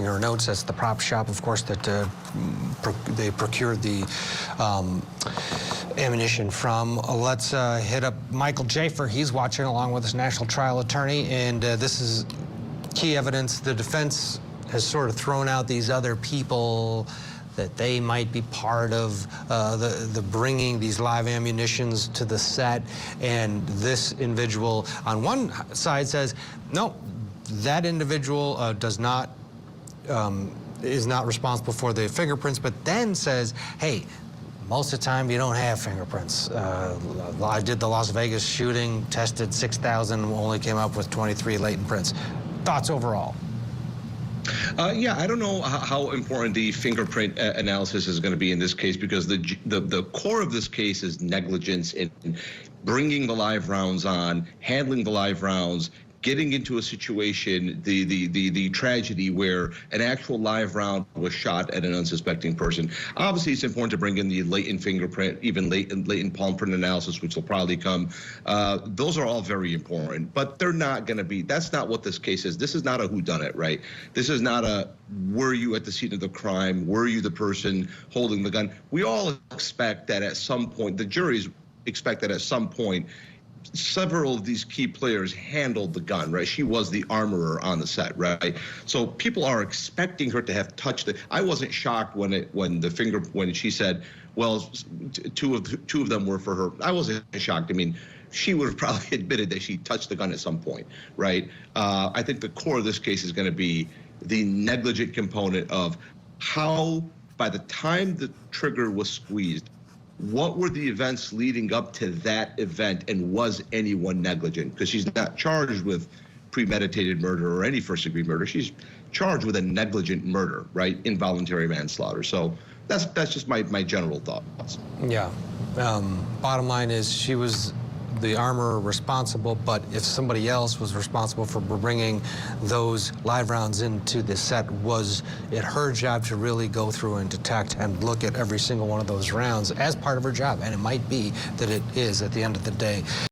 her notes. That's the prop shop, of course, that they procured the ammunition from. Let's hit up Michael Jaafar. He's watching along with his national trial attorney, and this is key evidence. The defense has sort of thrown out these other people that they might be part of the bringing these live ammunitions to the set, and this individual on one side says, no, that individual is not responsible for the fingerprints, but then says, hey, most of the time you don't have fingerprints. I did the Las Vegas shooting, tested 6,000, only came up with 23 latent prints. Thoughts overall? Yeah, I don't know how important the fingerprint analysis is going to be in this case, because the core of this case is negligence in bringing the live rounds on, handling the live rounds, getting into a situation, the tragedy where an actual live round was shot at an unsuspecting person. Obviously, it's important to bring in the latent fingerprint, even latent palm print analysis, which will probably come. Those are all very important, but they're not going to be. That's not what this case is. This is not a whodunit, right? This is not a were you at the scene of the crime? Were you the person holding the gun? We all expect that at some point, the juries expect that at some point, several of these key players handled the gun, right? She was the armorer on the set, right? So people are expecting her to have touched it. I wasn't shocked when she said, well, two of them were for her. I wasn't shocked. I mean, she would have probably admitted that she touched the gun at some point, right? I think the core of this case is going to be the negligent component of how, by the time the trigger was squeezed, what were the events leading up to that event, and was anyone negligent? Because she's not charged with premeditated murder or any first-degree murder. She's charged with a negligent murder, right? Involuntary manslaughter. So that's just my general thoughts. Yeah. Bottom line is she was the armorer responsible, but if somebody else was responsible for bringing those live rounds into the set, was it her job to really go through and detect and look at every single one of those rounds as part of her job? And it might be that it is at the end of the day.